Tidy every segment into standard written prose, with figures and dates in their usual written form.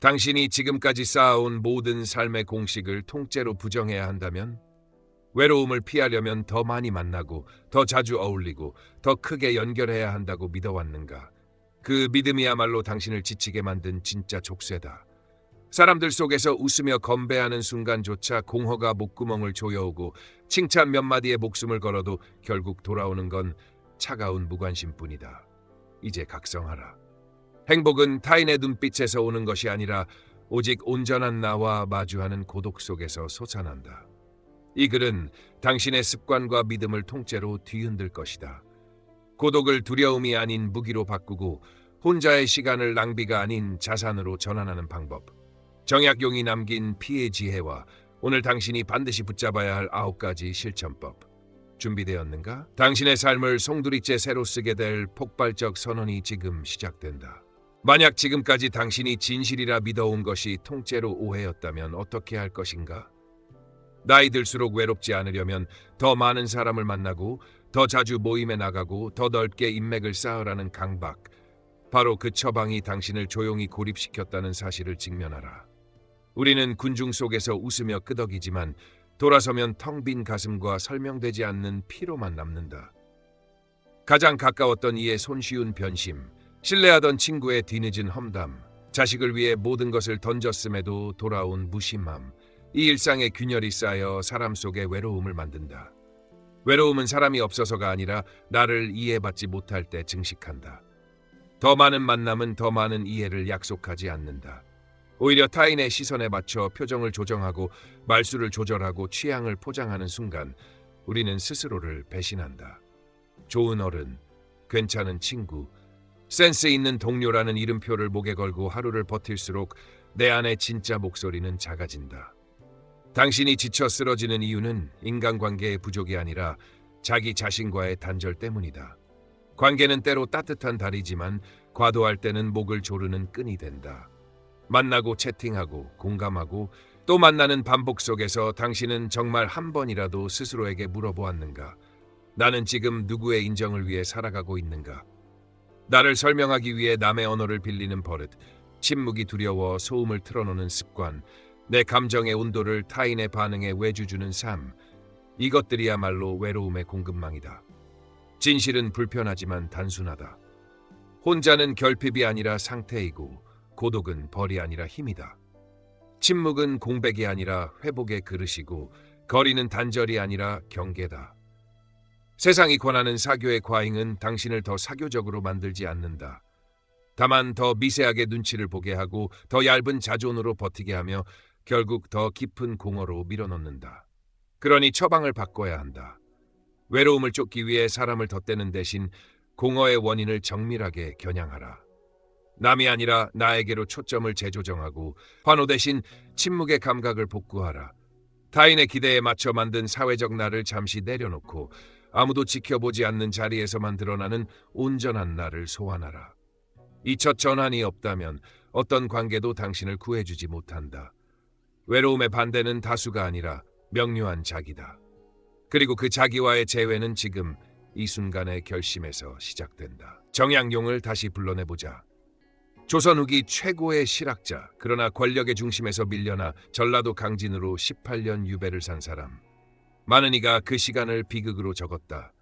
당신이 지금까지 쌓아온 모든 삶의 공식을 통째로 부정해야 한다면? 외로움을 피하려면 더 많이 만나고, 더 자주 어울리고, 더 크게 연결해야 한다고 믿어왔는가? 그 믿음이야말로 당신을 지치게 만든 진짜 족쇄다. 사람들 속에서 웃으며 건배하는 순간조차 공허가 목구멍을 조여오고 칭찬 몇 마디에 목숨을 걸어도 결국 돌아오는 건 차가운 무관심뿐이다. 이제 각성하라. 행복은 타인의 눈빛에서 오는 것이 아니라 오직 온전한 나와 마주하는 고독 속에서 솟아난다. 이 글은 당신의 습관과 믿음을 통째로 뒤흔들 것이다. 고독을 두려움이 아닌 무기로 바꾸고 혼자의 시간을 낭비가 아닌 자산으로 전환하는 방법. 정약용이 남긴 피의 지혜와 오늘 당신이 반드시 붙잡아야 할 9가지 실천법. 준비되었는가? 당신의 삶을 송두리째 새로 쓰게 될 폭발적 선언이 지금 시작된다. 만약 지금까지 당신이 진실이라 믿어온 것이 통째로 오해였다면 어떻게 할 것인가? 나이 들수록 외롭지 않으려면 더 많은 사람을 만나고 더 자주 모임에 나가고 더 넓게 인맥을 쌓으라는 강박. 바로 그 처방이 당신을 조용히 고립시켰다는 사실을 직면하라. 우리는 군중 속에서 웃으며 끄덕이지만 돌아서면 텅 빈 가슴과 설명되지 않는 피로만 남는다. 가장 가까웠던 이의 손쉬운 변심, 신뢰하던 친구의 뒤늦은 험담, 자식을 위해 모든 것을 던졌음에도 돌아온 무심함, 이 일상의 균열이 쌓여 사람 속에 외로움을 만든다. 외로움은 사람이 없어서가 아니라 나를 이해받지 못할 때 증식한다. 더 많은 만남은 더 많은 이해를 약속하지 않는다. 오히려 타인의 시선에 맞춰 표정을 조정하고 말수를 조절하고 취향을 포장하는 순간 우리는 스스로를 배신한다. 좋은 어른, 괜찮은 친구, 센스 있는 동료라는 이름표를 목에 걸고 하루를 버틸수록 내 안의 진짜 목소리는 작아진다. 당신이 지쳐 쓰러지는 이유는 인간관계의 부족이 아니라 자기 자신과의 단절 때문이다. 관계는 때로 따뜻한 다리지만 과도할 때는 목을 조르는 끈이 된다. 만나고 채팅하고 공감하고 또 만나는 반복 속에서 당신은 정말 한 번이라도 스스로에게 물어보았는가? 나는 지금 누구의 인정을 위해 살아가고 있는가? 나를 설명하기 위해 남의 언어를 빌리는 버릇, 침묵이 두려워 소음을 틀어놓는 습관, 내 감정의 온도를 타인의 반응에 외주주는 삶, 이것들이야말로 외로움의 공급망이다. 진실은 불편하지만 단순하다. 혼자는 결핍이 아니라 상태이고 고독은 벌이 아니라 힘이다. 침묵은 공백이 아니라 회복의 그릇이고 거리는 단절이 아니라 경계다. 세상이 권하는 사교의 과잉은 당신을 더 사교적으로 만들지 않는다. 다만 더 미세하게 눈치를 보게 하고 더 얇은 자존으로 버티게 하며 결국 더 깊은 공허로 밀어넣는다. 그러니 처방을 바꿔야 한다. 외로움을 쫓기 위해 사람을 덧대는 대신 공허의 원인을 정밀하게 겨냥하라. 남이 아니라 나에게로 초점을 재조정하고 환호 대신 침묵의 감각을 복구하라. 타인의 기대에 맞춰 만든 사회적 나를 잠시 내려놓고 아무도 지켜보지 않는 자리에서만 드러나는 온전한 나를 소환하라. 이 첫 전환이 없다면 어떤 관계도 당신을 구해주지 못한다. 외로움의 반대는 다수가 아니라 명료한 자기다. 그리고 그 자기와의 재회는 지금 이 순간의 결심에서 시작된다. 정약용을 다시 불러내보자. 조선 후기 최고의 실학자, 그러나 권력의 중심에서 밀려나 전라도 강진으로 18년 유배를 산 사람. 많은 이가 그 시간을 비극으로 적었다.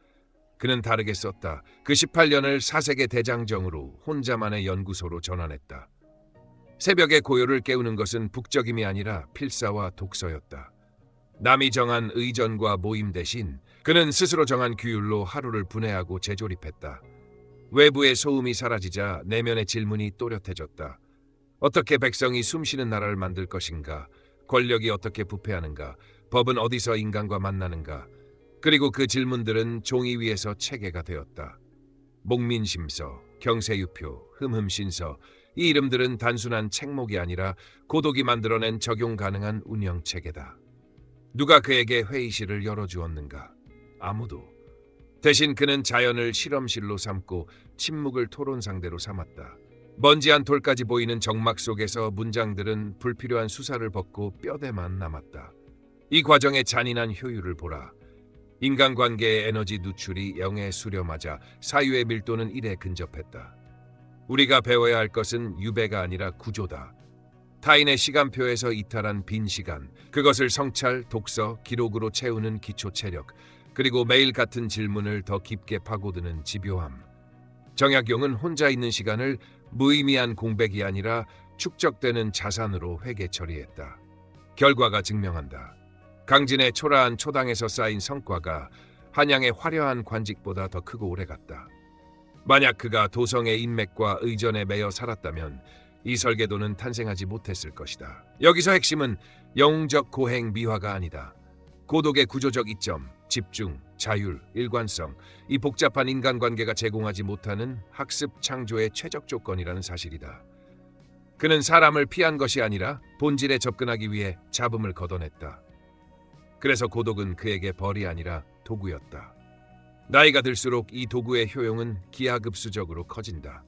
그는 다르게 썼다. 그 18년을 사색의 대장정으로 혼자만의 연구소로 전환했다. 새벽의 고요를 깨우는 것은 북적임이 아니라 필사와 독서였다. 남이 정한 의전과 모임 대신 그는 스스로 정한 규율로 하루를 분해하고 재조립했다. 외부의 소음이 사라지자 내면의 질문이 또렷해졌다. 어떻게 백성이 숨쉬는 나라를 만들 것인가? 권력이 어떻게 부패하는가? 법은 어디서 인간과 만나는가? 그리고 그 질문들은 종이 위에서 체계가 되었다. 목민심서, 경세유표, 흠흠신서, 이 이름들은 단순한 책목이 아니라 고독이 만들어낸 적용 가능한 운영체계다. 누가 그에게 회의실을 열어주었는가? 아무도. 대신 그는 자연을 실험실로 삼고 침묵을 토론 상대로 삼았다. 먼지 한 톨까지 보이는 정막 속에서 문장들은 불필요한 수사를 벗고 뼈대만 남았다. 이 과정의 잔인한 효율을 보라. 인간관계의 에너지 누출이 0에 수렴하자 사유의 밀도는 1에 근접했다. 우리가 배워야 할 것은 유배가 아니라 구조다. 타인의 시간표에서 이탈한 빈 시간, 그것을 성찰, 독서, 기록으로 채우는 기초 체력, 그리고 매일 같은 질문을 더 깊게 파고드는 집요함. 정약용은 혼자 있는 시간을 무의미한 공백이 아니라 축적되는 자산으로 회계 처리했다. 결과가 증명한다. 강진의 초라한 초당에서 쌓인 성과가 한양의 화려한 관직보다 더 크고 오래갔다. 만약 그가 도성의 인맥과 의전에 매여 살았다면 이 설계도는 탄생하지 못했을 것이다. 여기서 핵심은 영웅적 고행 미화가 아니다. 고독의 구조적 이점, 집중, 자율, 일관성, 이 복잡한 인간관계가 제공하지 못하는 학습 창조의 최적 조건이라는 사실이다. 그는 사람을 피한 것이 아니라 본질에 접근하기 위해 잡음을 걷어냈다. 그래서 고독은 그에게 벌이 아니라 도구였다. 나이가 들수록 이 도구의 효용은 기하급수적으로 커진다.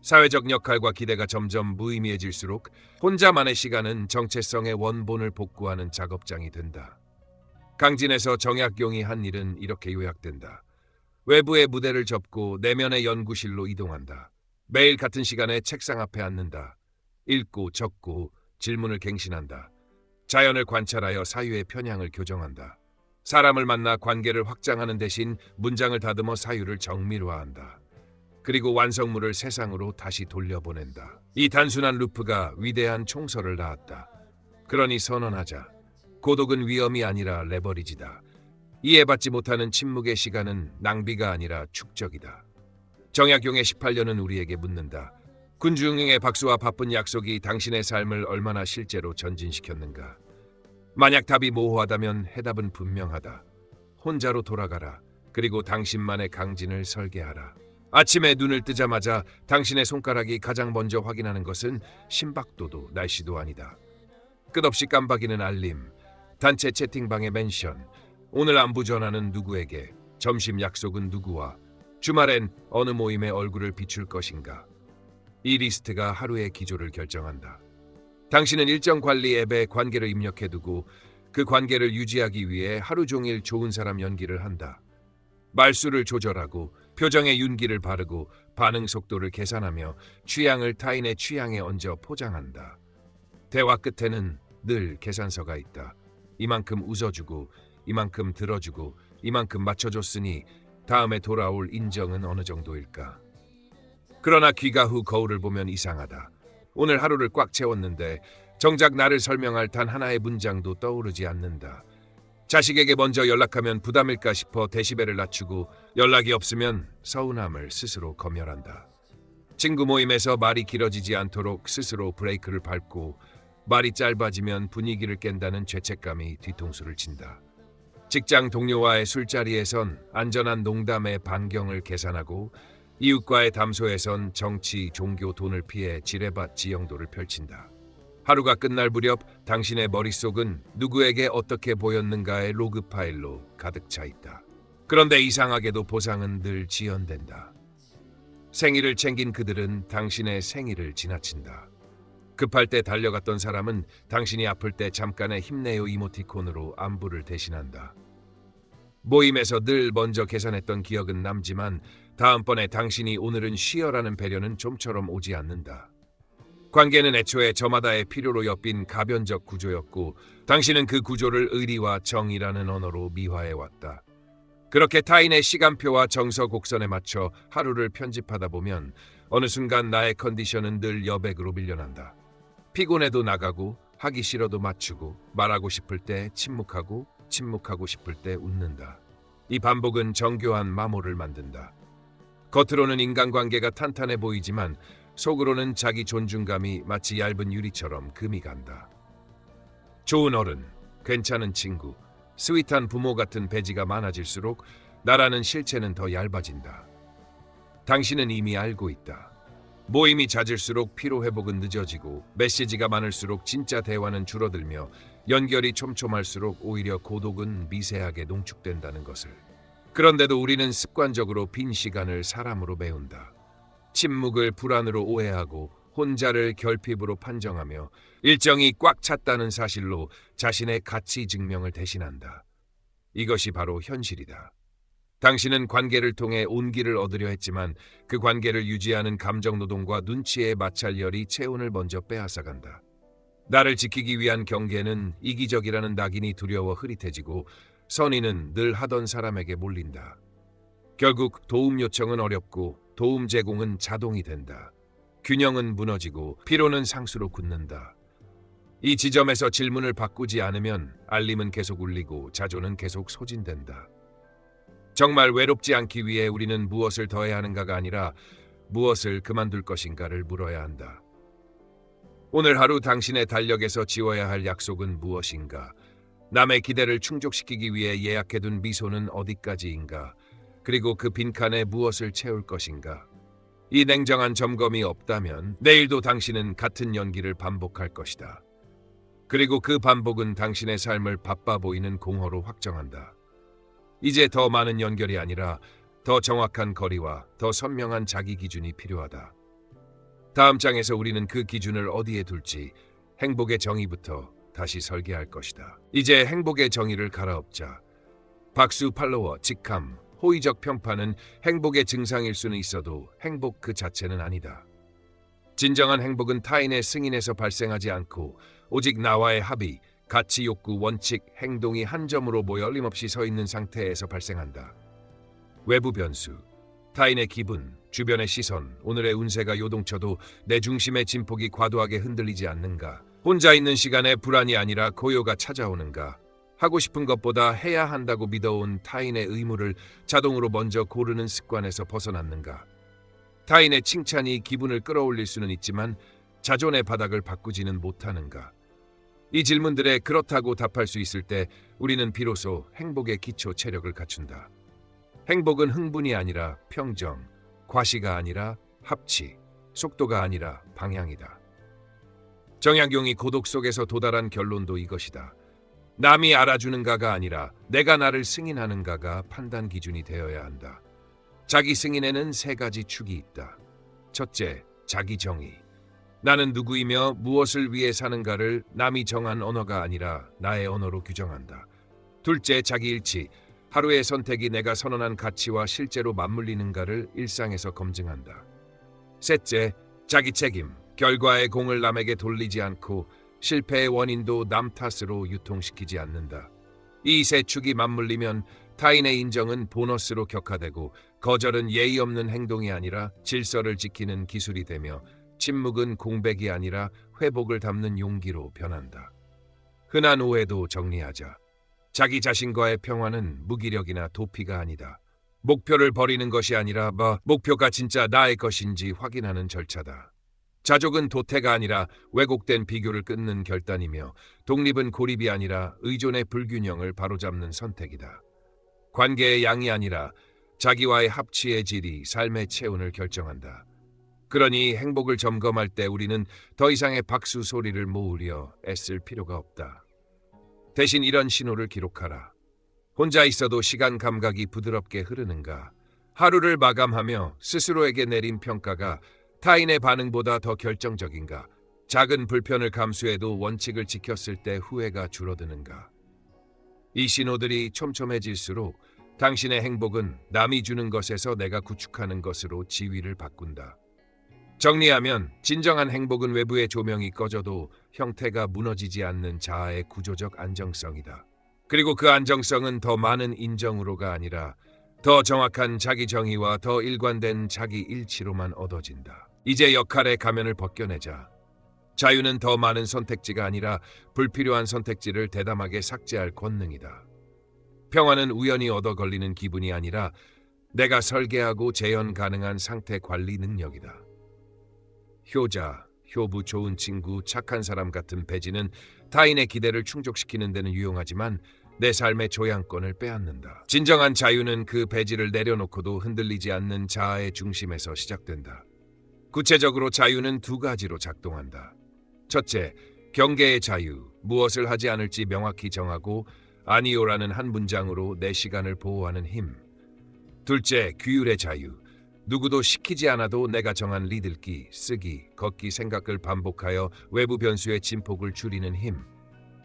사회적 역할과 기대가 점점 무의미해질수록 혼자만의 시간은 정체성의 원본을 복구하는 작업장이 된다. 강진에서 정약용이 한 일은 이렇게 요약된다. 외부의 무대를 접고 내면의 연구실로 이동한다. 매일 같은 시간에 책상 앞에 앉는다. 읽고 적고 질문을 갱신한다. 자연을 관찰하여 사유의 편향을 교정한다. 사람을 만나 관계를 확장하는 대신 문장을 다듬어 사유를 정밀화한다. 그리고 완성물을 세상으로 다시 돌려보낸다. 이 단순한 루프가 위대한 총설을 낳았다. 그러니 선언하자. 고독은 위험이 아니라 레버리지다. 이해받지 못하는 침묵의 시간은 낭비가 아니라 축적이다. 정약용의 18년은 우리에게 묻는다. 군중의 박수와 바쁜 약속이 당신의 삶을 얼마나 실제로 전진시켰는가? 만약 답이 모호하다면 해답은 분명하다. 혼자로 돌아가라. 그리고 당신만의 강진을 설계하라. 아침에 눈을 뜨자마자 당신의 손가락이 가장 먼저 확인하는 것은 심박도도 날씨도 아니다. 끝없이 깜박이는 알림, 단체 채팅방의 멘션, 오늘 안부 전화는 누구에게, 점심 약속은 누구와, 주말엔 어느 모임에 얼굴을 비출 것인가. 이 리스트가 하루의 기조를 결정한다. 당신은 일정 관리 앱에 관계를 입력해두고 그 관계를 유지하기 위해 하루 종일 좋은 사람 연기를 한다. 말수를 조절하고 표정에 윤기를 바르고 반응 속도를 계산하며 취향을 타인의 취향에 얹어 포장한다. 대화 끝에는 늘 계산서가 있다. 이만큼 웃어주고 이만큼 들어주고 이만큼 맞춰줬으니 다음에 돌아올 인정은 어느 정도일까? 그러나 귀가 후 거울을 보면 이상하다. 오늘 하루를 꽉 채웠는데 정작 나를 설명할 단 하나의 문장도 떠오르지 않는다. 자식에게 먼저 연락하면 부담일까 싶어 데시벨을 낮추고 연락이 없으면 서운함을 스스로 검열한다. 친구 모임에서 말이 길어지지 않도록 스스로 브레이크를 밟고 말이 짧아지면 분위기를 깬다는 죄책감이 뒤통수를 친다. 직장 동료와의 술자리에선 안전한 농담의 반경을 계산하고 이웃과의 담소에선 정치, 종교, 돈을 피해 지레밭 지형도를 펼친다. 하루가 끝날 무렵 당신의 머릿속은 누구에게 어떻게 보였는가의 로그 파일로 가득 차 있다. 그런데 이상하게도 보상은 늘 지연된다. 생일을 챙긴 그들은 당신의 생일을 지나친다. 급할 때 달려갔던 사람은 당신이 아플 때 잠깐의 힘내요 이모티콘으로 안부를 대신한다. 모임에서 늘 먼저 계산했던 기억은 남지만 다음번에 당신이 오늘은 쉬어라는 배려는 좀처럼 오지 않는다. 관계는 애초에 저마다의 필요로 엮인 가변적 구조였고 당신은 그 구조를 의리와 정의라는 언어로 미화해왔다. 그렇게 타인의 시간표와 정서 곡선에 맞춰 하루를 편집하다 보면 어느 순간 나의 컨디션은 늘 여백으로 밀려난다. 피곤해도 나가고 하기 싫어도 맞추고 말하고 싶을 때 침묵하고 침묵하고 싶을 때 웃는다. 이 반복은 정교한 마모를 만든다. 겉으로는 인간관계가 탄탄해 보이지만 속으로는 자기 존중감이 마치 얇은 유리처럼 금이 간다. 좋은 어른, 괜찮은 친구, 스윗한 부모 같은 배지가 많아질수록 나라는 실체는 더 얇아진다. 당신은 이미 알고 있다. 모임이 잦을수록 피로회복은 늦어지고 메시지가 많을수록 진짜 대화는 줄어들며 연결이 촘촘할수록 오히려 고독은 미세하게 농축된다는 것을. 그런데도 우리는 습관적으로 빈 시간을 사람으로 메운다. 침묵을 불안으로 오해하고 혼자를 결핍으로 판정하며 일정이 꽉 찼다는 사실로 자신의 가치 증명을 대신한다. 이것이 바로 현실이다. 당신은 관계를 통해 온기를 얻으려 했지만 그 관계를 유지하는 감정노동과 눈치의 마찰열이 체온을 먼저 빼앗아간다. 나를 지키기 위한 경계는 이기적이라는 낙인이 두려워 흐릿해지고 선의는 늘 하던 사람에게 몰린다. 결국 도움 요청은 어렵고 도움 제공은 자동이 된다. 균형은 무너지고 피로는 상수로 굳는다. 이 지점에서 질문을 바꾸지 않으면 알림은 계속 울리고 자조는 계속 소진된다. 정말 외롭지 않기 위해 우리는 무엇을 더해야 하는가가 아니라 무엇을 그만둘 것인가를 물어야 한다. 오늘 하루 당신의 달력에서 지워야 할 약속은 무엇인가? 남의 기대를 충족시키기 위해 예약해둔 미소는 어디까지인가? 그리고 그 빈칸에 무엇을 채울 것인가? 이 냉정한 점검이 없다면 내일도 당신은 같은 연기를 반복할 것이다. 그리고 그 반복은 당신의 삶을 바빠 보이는 공허로 확정한다. 이제 더 많은 연결이 아니라 더 정확한 거리와 더 선명한 자기 기준이 필요하다. 다음 장에서 우리는 그 기준을 어디에 둘지 행복의 정의부터 다시 설계할 것이다. 이제 행복의 정의를 갈아엎자. 박수, 팔로워, 직함, 호의적 평판은 행복의 증상일 수는 있어도 행복 그 자체는 아니다. 진정한 행복은 타인의 승인에서 발생하지 않고 오직 나와의 합의, 가치, 욕구, 원칙, 행동이 한 점으로 모여 어림없이 서 있는 상태에서 발생한다. 외부 변수, 타인의 기분, 주변의 시선, 오늘의 운세가 요동쳐도 내 중심의 진폭이 과도하게 흔들리지 않는가? 혼자 있는 시간에 불안이 아니라 고요가 찾아오는가? 하고 싶은 것보다 해야 한다고 믿어온 타인의 의무를 자동으로 먼저 고르는 습관에서 벗어났는가? 타인의 칭찬이 기분을 끌어올릴 수는 있지만 자존의 바닥을 바꾸지는 못하는가? 이 질문들에 그렇다고 답할 수 있을 때 우리는 비로소 행복의 기초 체력을 갖춘다. 행복은 흥분이 아니라 평정, 과시가 아니라 합치, 속도가 아니라 방향이다. 정약용이 고독 속에서 도달한 결론도 이것이다. 남이 알아주는가가 아니라 내가 나를 승인하는가가 판단 기준이 되어야 한다. 자기 승인에는 세 가지 축이 있다. 첫째, 자기 정의. 나는 누구이며 무엇을 위해 사는가를 남이 정한 언어가 아니라 나의 언어로 규정한다. 둘째, 자기 일치. 하루의 선택이 내가 선언한 가치와 실제로 맞물리는가를 일상에서 검증한다. 셋째, 자기 책임. 결과의 공을 남에게 돌리지 않고 실패의 원인도 남 탓으로 유통시키지 않는다. 이 세 축이 맞물리면 타인의 인정은 보너스로 격화되고 거절은 예의 없는 행동이 아니라 질서를 지키는 기술이 되며 침묵은 공백이 아니라 회복을 담는 용기로 변한다. 흔한 오해도 정리하자. 자기 자신과의 평화는 무기력이나 도피가 아니다. 목표를 버리는 것이 아니라 목표가 진짜 나의 것인지 확인하는 절차다. 자족은 도태가 아니라 왜곡된 비교를 끊는 결단이며 독립은 고립이 아니라 의존의 불균형을 바로잡는 선택이다. 관계의 양이 아니라 자기와의 합치의 질이 삶의 체온을 결정한다. 그러니 행복을 점검할 때 우리는 더 이상의 박수 소리를 모으려 애쓸 필요가 없다. 대신 이런 신호를 기록하라. 혼자 있어도 시간 감각이 부드럽게 흐르는가? 하루를 마감하며 스스로에게 내린 평가가 타인의 반응보다 더 결정적인가? 작은 불편을 감수해도 원칙을 지켰을 때 후회가 줄어드는가? 이 신호들이 촘촘해질수록 당신의 행복은 남이 주는 것에서 내가 구축하는 것으로 지위를 바꾼다. 정리하면 진정한 행복은 외부의 조명이 꺼져도 형태가 무너지지 않는 자아의 구조적 안정성이다. 그리고 그 안정성은 더 많은 인정으로가 아니라 더 정확한 자기 정의와 더 일관된 자기 일치로만 얻어진다. 이제 역할의 가면을 벗겨내자. 자유는 더 많은 선택지가 아니라 불필요한 선택지를 대담하게 삭제할 권능이다. 평화는 우연히 얻어 걸리는 기분이 아니라 내가 설계하고 재현 가능한 상태 관리 능력이다. 효자, 효부, 좋은 친구, 착한 사람 같은 배지는 타인의 기대를 충족시키는 데는 유용하지만 내 삶의 조향권을 빼앗는다. 진정한 자유는 그 배지를 내려놓고도 흔들리지 않는 자아의 중심에서 시작된다. 구체적으로 자유는 두 가지로 작동한다. 첫째, 경계의 자유, 무엇을 하지 않을지 명확히 정하고 아니요라는 한 문장으로 내 시간을 보호하는 힘. 둘째, 규율의 자유, 누구도 시키지 않아도 내가 정한 리들기, 쓰기, 걷기 생각을 반복하여 외부 변수의 진폭을 줄이는 힘.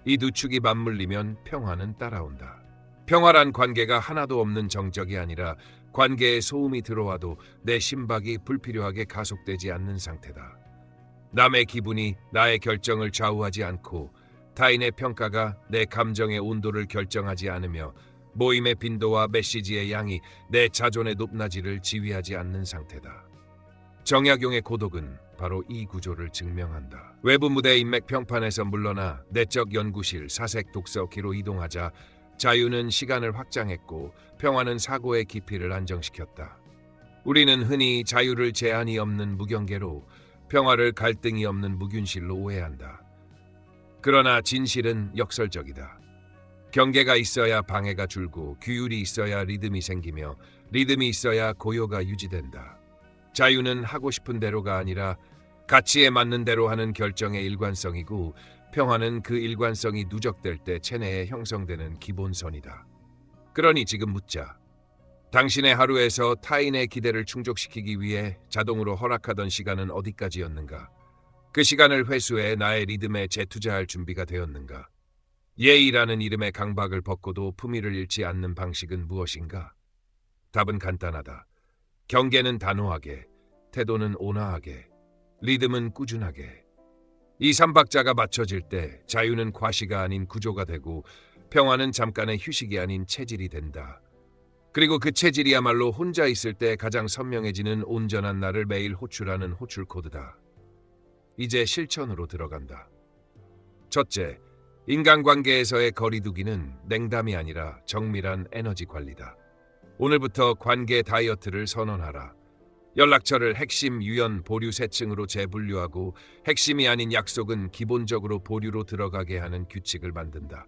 이 두 축이 맞물리면 평화는 따라온다. 평화란 관계가 하나도 없는 정적이 아니라 관계에 소음이 들어와도 내 심박이 불필요하게 가속되지 않는 상태다. 남의 기분이 나의 결정을 좌우하지 않고 타인의 평가가 내 감정의 온도를 결정하지 않으며 모임의 빈도와 메시지의 양이 내 자존의 높낮이를 지휘하지 않는 상태다. 정약용의 고독은 바로 이 구조를 증명한다. 외부 무대 인맥 평판에서 물러나 내적 연구실 사색 독서기로 이동하자 자유는 시간을 확장했고 평화는 사고의 깊이를 안정시켰다. 우리는 흔히 자유를 제한이 없는 무경계로 평화를 갈등이 없는 무균실로 오해한다. 그러나 진실은 역설적이다. 경계가 있어야 방해가 줄고 규율이 있어야 리듬이 생기며 리듬이 있어야 고요가 유지된다. 자유는 하고 싶은 대로가 아니라 가치에 맞는 대로 하는 결정의 일관성이고 평화는 그 일관성이 누적될 때 체내에 형성되는 기본선이다. 그러니 지금 묻자. 당신의 하루에서 타인의 기대를 충족시키기 위해 자동으로 허락하던 시간은 어디까지였는가? 그 시간을 회수해 나의 리듬에 재투자할 준비가 되었는가? 예의라는 이름의 강박을 벗고도 품위를 잃지 않는 방식은 무엇인가? 답은 간단하다. 경계는 단호하게, 태도는 온화하게, 리듬은 꾸준하게. 이 삼박자가 맞춰질 때 자유는 과시가 아닌 구조가 되고 평화는 잠깐의 휴식이 아닌 체질이 된다. 그리고 그 체질이야말로 혼자 있을 때 가장 선명해지는 온전한 나를 매일 호출하는 호출 코드다. 이제 실천으로 들어간다. 첫째, 인간관계에서의 거리두기는 냉담이 아니라 정밀한 에너지 관리다. 오늘부터 관계 다이어트를 선언하라. 연락처를 핵심, 유연, 보류 세 층으로 재분류하고 핵심이 아닌 약속은 기본적으로 보류로 들어가게 하는 규칙을 만든다.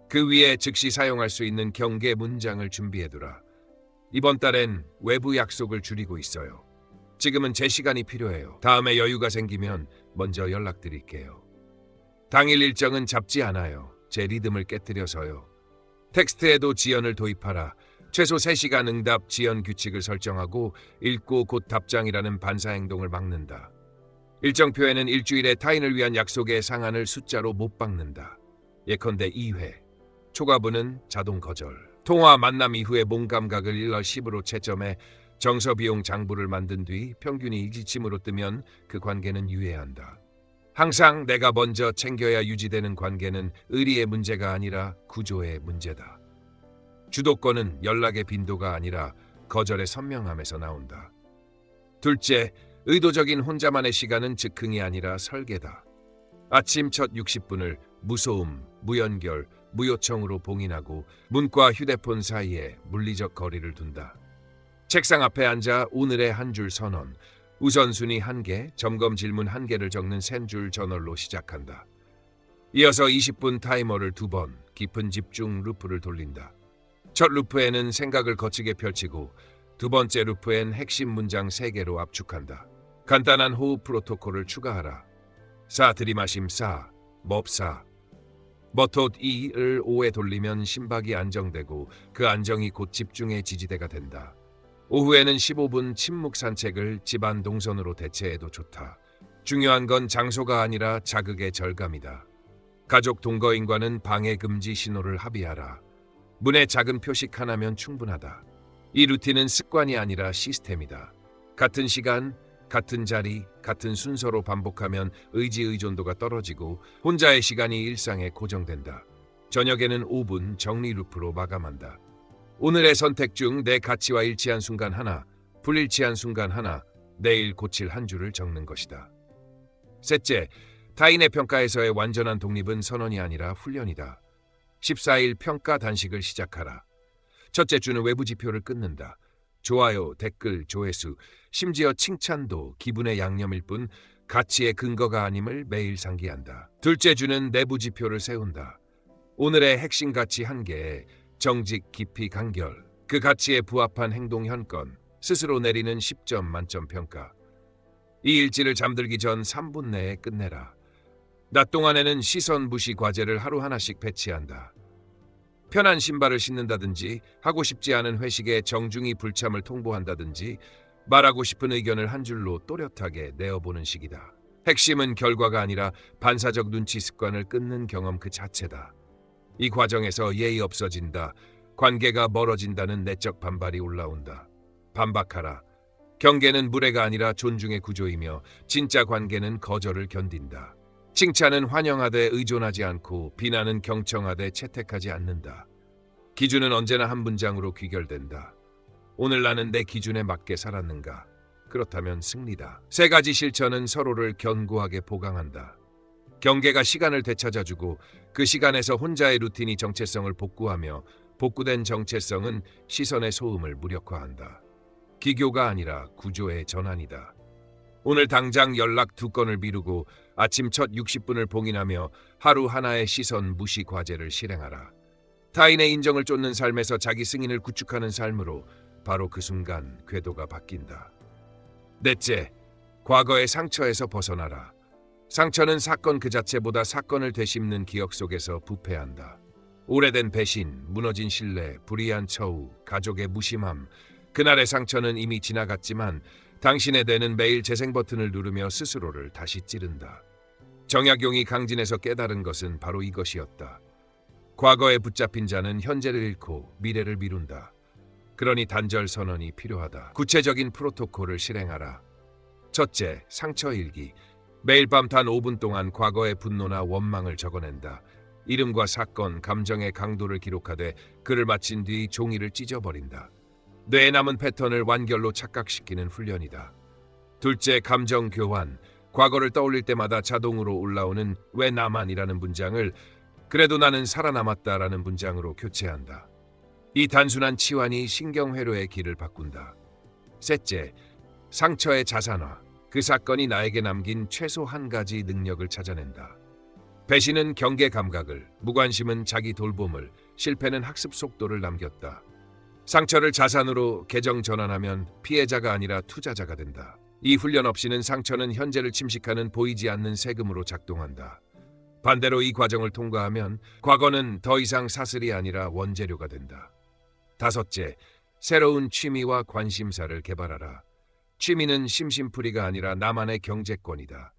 그 위에 즉시 사용할 수 있는 경계 문장을 준비해두라. 이번 달엔 외부 약속을 줄이고 있어요. 지금은 제 시간이 필요해요. 다음에 여유가 생기면 먼저 연락드릴게요. 당일 일정은 잡지 않아요. 제 리듬을 깨뜨려서요. 텍스트에도 지연을 도입하라. 최소 3시간 응답 지연 규칙을 설정하고 읽고 곧 답장이라는 반사행동을 막는다. 일정표에는 일주일에 타인을 위한 약속의 상한을 숫자로 못 박는다. 예컨대 2회. 초과분은 자동 거절. 통화 만남 이후에 몸 감각을 1월 10으로 채점해 정서비용 장부를 만든 뒤 평균이 일기침으로 뜨면 그 관계는 유예한다. 항상 내가 먼저 챙겨야 유지되는 관계는 의리의 문제가 아니라 구조의 문제다. 주도권은 연락의 빈도가 아니라 거절의 선명함에서 나온다. 둘째, 의도적인 혼자만의 시간은 즉흥이 아니라 설계다. 아침 첫 60분을 무소음, 무연결, 무요청으로 봉인하고 문과 휴대폰 사이에 물리적 거리를 둔다. 책상 앞에 앉아 오늘의 한 줄 선언, 우선순위 1개, 점검 질문 1개를 적는 센줄 저널로 시작한다. 이어서 20분 타이머를 2번, 깊은 집중 루프를 돌린다. 첫 루프에는 생각을 거치게 펼치고 두 번째 루프엔 핵심 문장 3개로 압축한다. 간단한 호흡 프로토콜을 추가하라. 사 들이마심 사, 몹사. 머톳 2를 5에 돌리면 심박이 안정되고 그 안정이 곧 집중의 지지대가 된다. 오후에는 15분 침묵 산책을 집안 동선으로 대체해도 좋다. 중요한 건 장소가 아니라 자극의 절감이다. 가족 동거인과는 방해 금지 신호를 합의하라. 문에 작은 표식 하나면 충분하다. 이 루틴은 습관이 아니라 시스템이다. 같은 시간, 같은 자리, 같은 순서로 반복하면 의지 의존도가 떨어지고 혼자의 시간이 일상에 고정된다. 저녁에는 5분 정리 루프로 마감한다. 오늘의 선택 중 내 가치와 일치한 순간 하나, 불일치한 순간 하나, 내일 고칠 한 줄을 적는 것이다. 셋째, 타인의 평가에서의 완전한 독립은 선언이 아니라 훈련이다. 14일 평가 단식을 시작하라. 첫째 주는 외부 지표를 끊는다. 좋아요, 댓글, 조회수, 심지어 칭찬도 기분의 양념일 뿐 가치의 근거가 아님을 매일 상기한다. 둘째 주는 내부 지표를 세운다. 오늘의 핵심 가치 1개, 정직, 깊이, 간결. 그 가치에 부합한 행동 현건, 스스로 내리는 10점 만점 평가. 이 일지를 잠들기 전 3분 내에 끝내라. 낮 동안에는 시선 무시 과제를 하루 하나씩 배치한다. 편한 신발을 신는다든지, 하고 싶지 않은 회식에 정중히 불참을 통보한다든지, 말하고 싶은 의견을 한 줄로 또렷하게 내어보는 식이다. 핵심은 결과가 아니라 반사적 눈치 습관을 끊는 경험 그 자체다. 이 과정에서 예의 없어진다. 관계가 멀어진다는 내적 반발이 올라온다. 반박하라. 경계는 무례가 아니라 존중의 구조이며 진짜 관계는 거절을 견딘다. 칭찬은 환영하되 의존하지 않고 비난은 경청하되 채택하지 않는다. 기준은 언제나 한 문장으로 귀결된다. 오늘 나는 내 기준에 맞게 살았는가? 그렇다면 승리다. 세 가지 실천은 서로를 견고하게 보강한다. 경계가 시간을 되찾아주고 그 시간에서 혼자의 루틴이 정체성을 복구하며 복구된 정체성은 시선의 소음을 무력화한다. 기교가 아니라 구조의 전환이다. 오늘 당장 연락 2건을 미루고 아침 첫 60분을 봉인하며 하루 하나의 시선 무시 과제를 실행하라. 타인의 인정을 쫓는 삶에서 자기 승인을 구축하는 삶으로 바로 그 순간 궤도가 바뀐다. 넷째, 과거의 상처에서 벗어나라. 상처는 사건 그 자체보다 사건을 되씹는 기억 속에서 부패한다. 오래된 배신, 무너진 신뢰, 불의한 처우, 가족의 무심함. 그날의 상처는 이미 지나갔지만 당신의 뇌는 매일 재생 버튼을 누르며 스스로를 다시 찌른다. 정약용이 강진에서 깨달은 것은 바로 이것이었다. 과거에 붙잡힌 자는 현재를 잃고 미래를 미룬다. 그러니 단절 선언이 필요하다. 구체적인 프로토콜을 실행하라. 첫째, 상처 일기. 매일 밤 단 5분 동안 과거의 분노나 원망을 적어낸다. 이름과 사건, 감정의 강도를 기록하되 글을 마친 뒤 종이를 찢어버린다. 뇌에 남은 패턴을 완결로 착각시키는 훈련이다. 둘째, 감정 교환. 과거를 떠올릴 때마다 자동으로 올라오는 왜 나만이라는 문장을 그래도 나는 살아남았다라는 문장으로 교체한다. 이 단순한 치환이 신경회로의 길을 바꾼다. 셋째, 상처의 자산화. 그 사건이 나에게 남긴 최소 한 가지 능력을 찾아낸다. 배신은 경계 감각을, 무관심은 자기 돌봄을, 실패는 학습 속도를 남겼다. 상처를 자산으로 계정 전환하면 피해자가 아니라 투자자가 된다. 이 훈련 없이는 상처는 현재를 침식하는 보이지 않는 세금으로 작동한다. 반대로 이 과정을 통과하면 과거는 더 이상 사슬이 아니라 원재료가 된다. 다섯째, 새로운 취미와 관심사를 개발하라. 취미는 심심풀이가 아니라 나만의 경제권이다.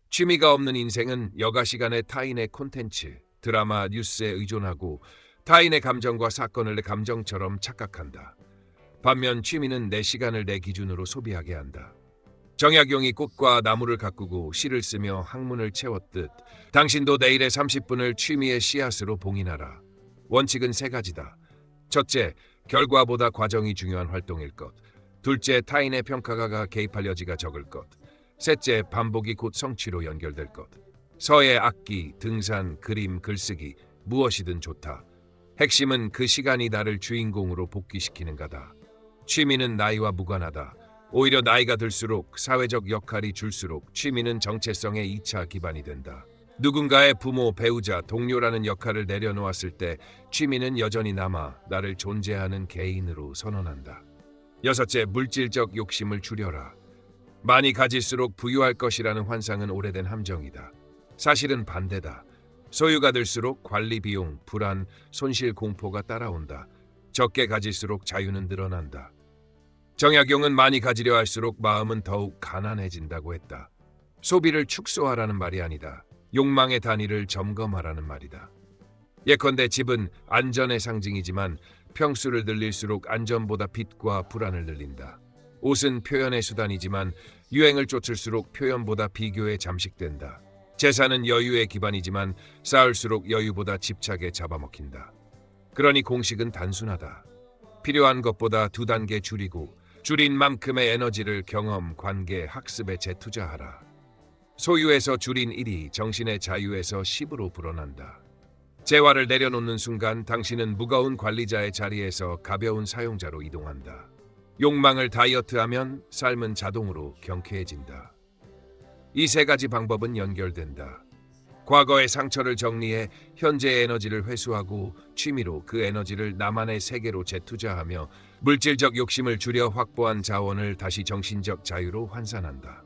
취미가 없는 인생은 여가 시간에 타인의 콘텐츠, 드라마, 뉴스에 의존하고 타인의 감정과 사건을 내 감정처럼 착각한다. 반면 취미는 내 시간을 내 기준으로 소비하게 한다. 정약용이 꽃과 나무를 가꾸고 시를 쓰며 학문을 채웠듯 당신도 내일의 30분을 취미의 씨앗으로 봉인하라. 원칙은 세 가지다. 첫째, 결과보다 과정이 중요한 활동일 것. 둘째, 타인의 평가가 개입할 여지가 적을 것. 셋째, 반복이 곧 성취로 연결될 것. 서예, 악기, 등산, 그림, 글쓰기, 무엇이든 좋다. 핵심은 그 시간이 나를 주인공으로 복귀시키는 거다. 취미는 나이와 무관하다. 오히려 나이가 들수록 사회적 역할이 줄수록 취미는 정체성의 2차 기반이 된다. 누군가의 부모, 배우자, 동료라는 역할을 내려놓았을 때 취미는 여전히 남아 나를 존재하는 개인으로 선언한다. 여섯째, 물질적 욕심을 줄여라. 많이 가질수록 부유할 것이라는 환상은 오래된 함정이다. 사실은 반대다. 소유가 들수록 관리 비용, 불안, 손실 공포가 따라온다. 적게 가질수록 자유는 늘어난다. 정약용은 많이 가지려 할수록 마음은 더욱 가난해진다고 했다. 소비를 축소하라는 말이 아니다. 욕망의 단위를 점검하라는 말이다. 예컨대 집은 안전의 상징이지만 평수를 늘릴수록 안전보다 빚과 불안을 늘린다. 옷은 표현의 수단이지만 유행을 쫓을수록 표현보다 비교에 잠식된다. 재산은 여유의 기반이지만 쌓을수록 여유보다 집착에 잡아먹힌다. 그러니 공식은 단순하다. 필요한 것보다 2단계 줄이고 줄인 만큼의 에너지를 경험, 관계, 학습에 재투자하라. 소유에서 줄인 1이 정신의 자유에서 10으로 불어난다. 재화를 내려놓는 순간 당신은 무거운 관리자의 자리에서 가벼운 사용자로 이동한다. 욕망을 다이어트하면 삶은 자동으로 경쾌해진다. 이 세 가지 방법은 연결된다. 과거의 상처를 정리해 현재의 에너지를 회수하고 취미로 그 에너지를 나만의 세계로 재투자하며 물질적 욕심을 줄여 확보한 자원을 다시 정신적 자유로 환산한다.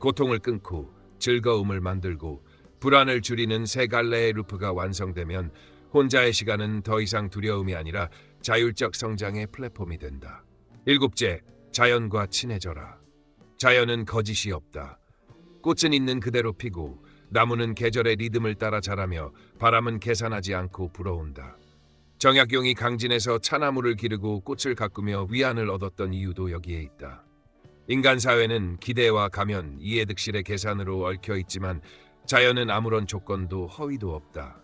고통을 끊고 즐거움을 만들고 불안을 줄이는 세 갈래의 루프가 완성되면 혼자의 시간은 더 이상 두려움이 아니라 자율적 성장의 플랫폼이 된다. 일곱째, 자연과 친해져라. 자연은 거짓이 없다. 꽃은 있는 그대로 피고 나무는 계절의 리듬을 따라 자라며 바람은 계산하지 않고 불어온다. 정약용이 강진에서 차나무를 기르고 꽃을 가꾸며 위안을 얻었던 이유도 여기에 있다. 인간 사회는 기대와 가면, 이해득실의 계산으로 얽혀 있지만 자연은 아무런 조건도 허위도 없다.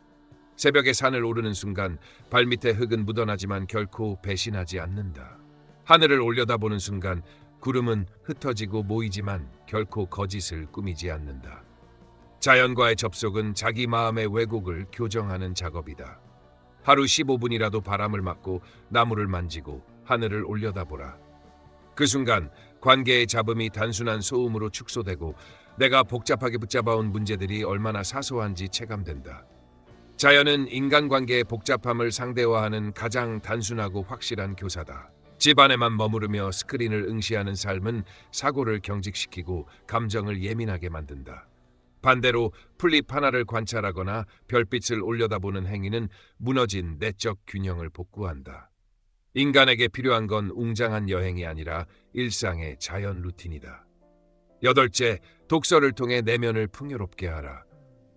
새벽에 산을 오르는 순간 발밑에 흙은 묻어나지만 결코 배신하지 않는다. 하늘을 올려다보는 순간 구름은 흩어지고 모이지만 결코 거짓을 꾸미지 않는다. 자연과의 접속은 자기 마음의 왜곡을 교정하는 작업이다. 하루 15분이라도 바람을 맞고 나무를 만지고 하늘을 올려다보라. 그 순간 관계의 잡음이 단순한 소음으로 축소되고 내가 복잡하게 붙잡아온 문제들이 얼마나 사소한지 체감된다. 자연은 인간관계의 복잡함을 상대화하는 가장 단순하고 확실한 교사다. 집 안에만 머무르며 스크린을 응시하는 삶은 사고를 경직시키고 감정을 예민하게 만든다. 반대로 풀잎 하나를 관찰하거나 별빛을 올려다보는 행위는 무너진 내적 균형을 복구한다. 인간에게 필요한 건 웅장한 여행이 아니라 일상의 자연 루틴이다. 여덟째, 독서를 통해 내면을 풍요롭게 하라.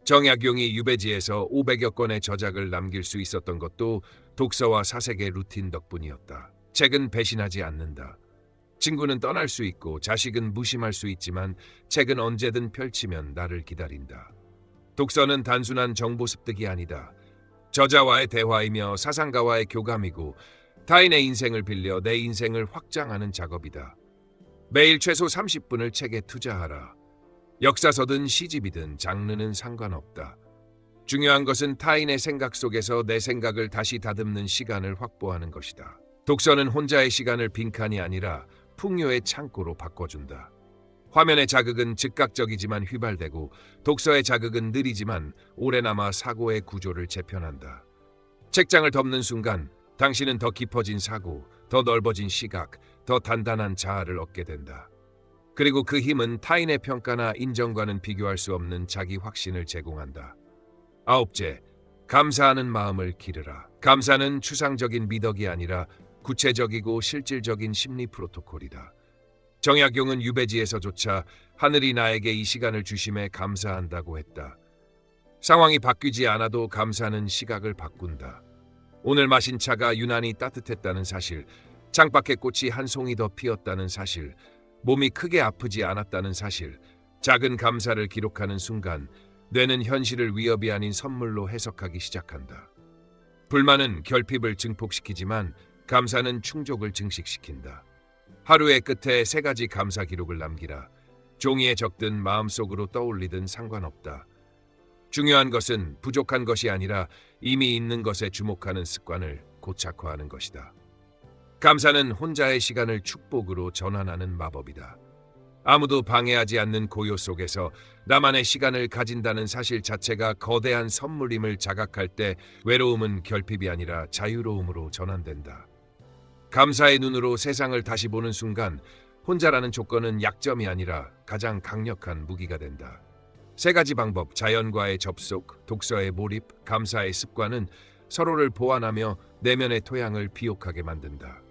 정약용이 유배지에서 500여 건의 저작을 남길 수 있었던 것도 독서와 사색의 루틴 덕분이었다. 책은 배신하지 않는다. 친구는 떠날 수 있고 자식은 무심할 수 있지만 책은 언제든 펼치면 나를 기다린다. 독서는 단순한 정보 습득이 아니다. 저자와의 대화이며 사상가와의 교감이고 타인의 인생을 빌려 내 인생을 확장하는 작업이다. 매일 최소 30분을 책에 투자하라. 역사서든 시집이든 장르는 상관없다. 중요한 것은 타인의 생각 속에서 내 생각을 다시 다듬는 시간을 확보하는 것이다. 독서는 혼자의 시간을 빈칸이 아니라 풍요의 창고로 바꿔준다. 화면의 자극은 즉각적이지만 휘발되고 독서의 자극은 느리지만 오래 남아 사고의 구조를 재편한다. 책장을 덮는 순간 당신은 더 깊어진 사고, 더 넓어진 시각, 더 단단한 자아를 얻게 된다. 그리고 그 힘은 타인의 평가나 인정과는 비교할 수 없는 자기 확신을 제공한다. 아홉째, 감사하는 마음을 기르라. 감사는 추상적인 미덕이 아니라 구체적이고 실질적인 심리 프로토콜이다. 정약용은 유배지에서조차 하늘이 나에게 이 시간을 주심에 감사한다고 했다. 상황이 바뀌지 않아도 감사는 시각을 바꾼다. 오늘 마신 차가 유난히 따뜻했다는 사실, 창밖에 꽃이 한 송이 더 피었다는 사실, 몸이 크게 아프지 않았다는 사실, 작은 감사를 기록하는 순간 뇌는 현실을 위협이 아닌 선물로 해석하기 시작한다. 불만은 결핍을 증폭시키지만 감사는 충족을 증식시킨다. 하루의 끝에 3가지 감사 기록을 남기라. 종이에 적든 마음속으로 떠올리든 상관없다. 중요한 것은 부족한 것이 아니라 이미 있는 것에 주목하는 습관을 고착화하는 것이다. 감사는 혼자의 시간을 축복으로 전환하는 마법이다. 아무도 방해하지 않는 고요 속에서 나만의 시간을 가진다는 사실 자체가 거대한 선물임을 자각할 때 외로움은 결핍이 아니라 자유로움으로 전환된다. 감사의 눈으로 세상을 다시 보는 순간 혼자라는 조건은 약점이 아니라 가장 강력한 무기가 된다. 3가지 방법, 자연과의 접속, 독서의 몰입, 감사의 습관은 서로를 보완하며 내면의 토양을 비옥하게 만든다.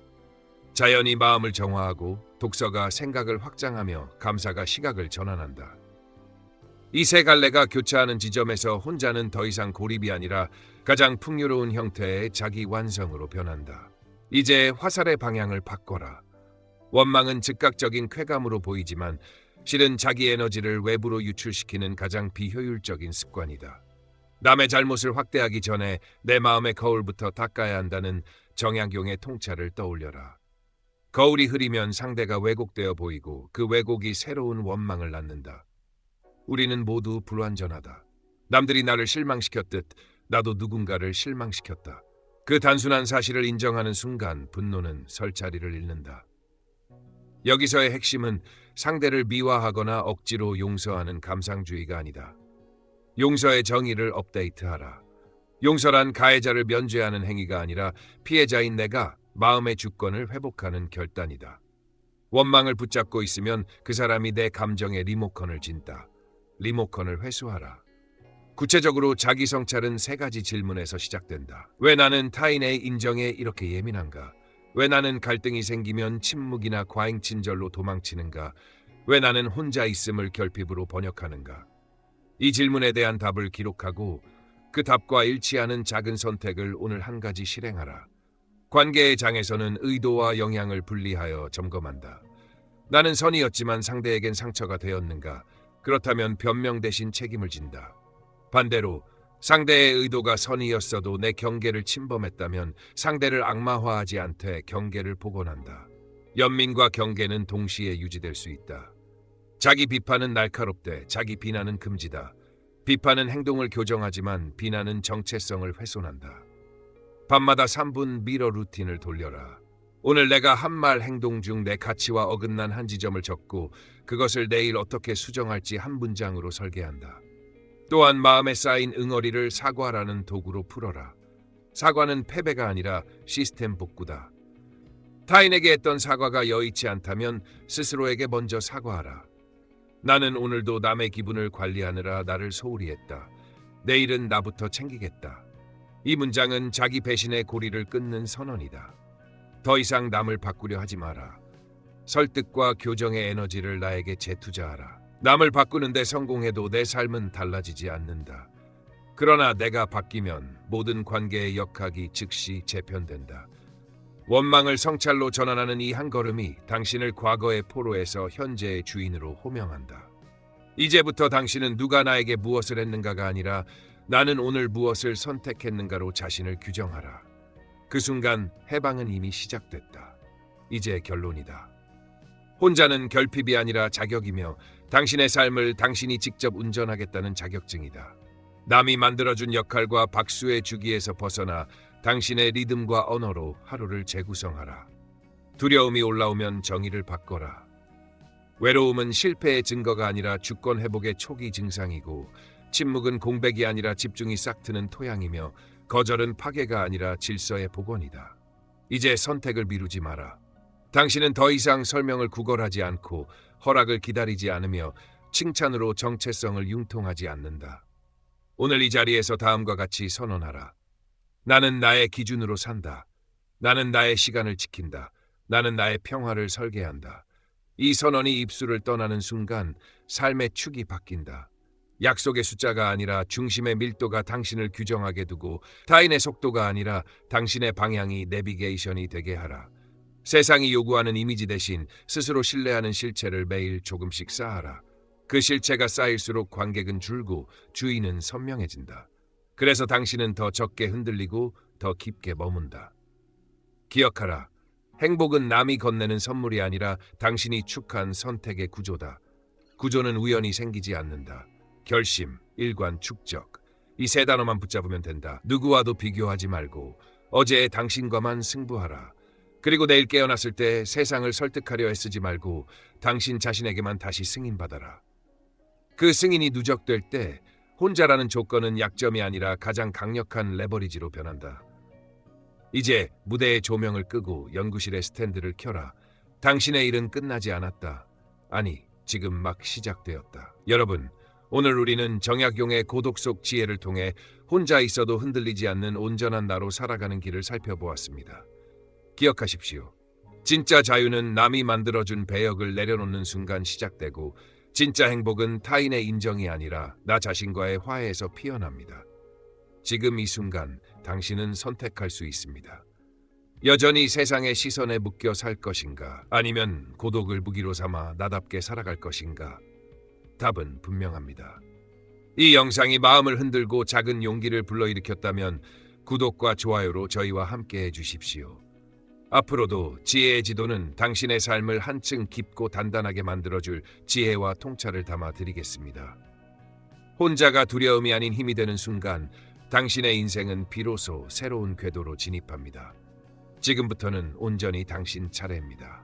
자연이 마음을 정화하고 독서가 생각을 확장하며 감사가 시각을 전환한다. 이 3갈래가 교차하는 지점에서 혼자는 더 이상 고립이 아니라 가장 풍요로운 형태의 자기 완성으로 변한다. 이제 화살의 방향을 바꿔라. 원망은 즉각적인 쾌감으로 보이지만 실은 자기 에너지를 외부로 유출시키는 가장 비효율적인 습관이다. 남의 잘못을 확대하기 전에 내 마음의 거울부터 닦아야 한다는 정약용의 통찰을 떠올려라. 거울이 흐리면 상대가 왜곡되어 보이고 그 왜곡이 새로운 원망을 낳는다. 우리는 모두 불완전하다. 남들이 나를 실망시켰듯 나도 누군가를 실망시켰다. 그 단순한 사실을 인정하는 순간 분노는 설 자리를 잃는다. 여기서의 핵심은 상대를 미화하거나 억지로 용서하는 감상주의가 아니다. 용서의 정의를 업데이트하라. 용서란 가해자를 면죄하는 행위가 아니라 피해자인 내가 마음의 주권을 회복하는 결단이다. 원망을 붙잡고 있으면 그 사람이 내 감정의 리모컨을 진다. 리모컨을 회수하라. 구체적으로 자기 성찰은 3가지 질문에서 시작된다. 왜 나는 타인의 인정에 이렇게 예민한가? 왜 나는 갈등이 생기면 침묵이나 과잉 친절로 도망치는가? 왜 나는 혼자 있음을 결핍으로 번역하는가? 이 질문에 대한 답을 기록하고 그 답과 일치하는 작은 선택을 오늘 한 가지 실행하라. 관계의 장에서는 의도와 영향을 분리하여 점검한다. 나는 선이었지만 상대에겐 상처가 되었는가? 그렇다면 변명 대신 책임을 진다. 반대로 상대의 의도가 선이었어도 내 경계를 침범했다면 상대를 악마화하지 않되 경계를 복원한다. 연민과 경계는 동시에 유지될 수 있다. 자기 비판은 날카롭되 자기 비난은 금지다. 비판은 행동을 교정하지만 비난은 정체성을 훼손한다. 밤마다 3분 미러 루틴을 돌려라. 오늘 내가 한 말 행동 중 내 가치와 어긋난 한 지점을 적고 그것을 내일 어떻게 수정할지 한 문장으로 설계한다. 또한 마음에 쌓인 응어리를 사과라는 도구로 풀어라. 사과는 패배가 아니라 시스템 복구다. 타인에게 했던 사과가 여의치 않다면 스스로에게 먼저 사과하라. 나는 오늘도 남의 기분을 관리하느라 나를 소홀히 했다. 내일은 나부터 챙기겠다. 이 문장은 자기 배신의 고리를 끊는 선언이다. 더 이상 남을 바꾸려 하지 마라. 설득과 교정의 에너지를 나에게 재투자하라. 남을 바꾸는데 성공해도 내 삶은 달라지지 않는다. 그러나 내가 바뀌면 모든 관계의 역학이 즉시 재편된다. 원망을 성찰로 전환하는 이 한 걸음이 당신을 과거의 포로에서 현재의 주인으로 호명한다. 이제부터 당신은 누가 나에게 무엇을 했는가가 아니라 나는 오늘 무엇을 선택했는가로 자신을 규정하라. 그 순간 해방은 이미 시작됐다. 이제 결론이다. 혼자는 결핍이 아니라 자격이며 당신의 삶을 당신이 직접 운전하겠다는 자격증이다. 남이 만들어준 역할과 박수의 주기에서 벗어나 당신의 리듬과 언어로 하루를 재구성하라. 두려움이 올라오면 정의를 바꿔라. 외로움은 실패의 증거가 아니라 주권 회복의 초기 증상이고 침묵은 공백이 아니라 집중이 싹트는 토양이며 거절은 파괴가 아니라 질서의 복원이다. 이제 선택을 미루지 마라. 당신은 더 이상 설명을 구걸하지 않고 허락을 기다리지 않으며 칭찬으로 정체성을 융통하지 않는다. 오늘 이 자리에서 다음과 같이 선언하라. 나는 나의 기준으로 산다. 나는 나의 시간을 지킨다. 나는 나의 평화를 설계한다. 이 선언이 입술을 떠나는 순간 삶의 축이 바뀐다. 약속의 숫자가 아니라 중심의 밀도가 당신을 규정하게 두고 타인의 속도가 아니라 당신의 방향이 내비게이션이 되게 하라. 세상이 요구하는 이미지 대신 스스로 신뢰하는 실체를 매일 조금씩 쌓아라. 그 실체가 쌓일수록 관객은 줄고 주인은 선명해진다. 그래서 당신은 더 적게 흔들리고 더 깊게 머문다. 기억하라. 행복은 남이 건네는 선물이 아니라 당신이 축한 선택의 구조다. 구조는 우연히 생기지 않는다. 결심, 일관, 축적. 이 세 단어만 붙잡으면 된다. 누구와도 비교하지 말고 어제의 당신과만 승부하라. 그리고 내일 깨어났을 때 세상을 설득하려 애쓰지 말고 당신 자신에게만 다시 승인받아라. 그 승인이 누적될 때 혼자라는 조건은 약점이 아니라 가장 강력한 레버리지로 변한다. 이제 무대의 조명을 끄고 연구실의 스탠드를 켜라. 당신의 일은 끝나지 않았다. 아니, 지금 막 시작되었다. 여러분, 오늘 우리는 정약용의 고독 속 지혜를 통해 혼자 있어도 흔들리지 않는 온전한 나로 살아가는 길을 살펴보았습니다. 기억하십시오. 진짜 자유는 남이 만들어준 배역을 내려놓는 순간 시작되고 진짜 행복은 타인의 인정이 아니라 나 자신과의 화해에서 피어납니다. 지금 이 순간 당신은 선택할 수 있습니다. 여전히 세상의 시선에 묶여 살 것인가? 아니면 고독을 무기로 삼아 나답게 살아갈 것인가? 답은 분명합니다. 이 영상이 마음을 흔들고 작은 용기를 불러일으켰다면 구독과 좋아요로 저희와 함께 해주십시오. 앞으로도 지혜의 지도는 당신의 삶을 한층 깊고 단단하게 만들어줄 지혜와 통찰을 담아 드리겠습니다. 혼자가 두려움이 아닌 힘이 되는 순간 당신의 인생은 비로소 새로운 궤도로 진입합니다. 지금부터는 온전히 당신 차례입니다.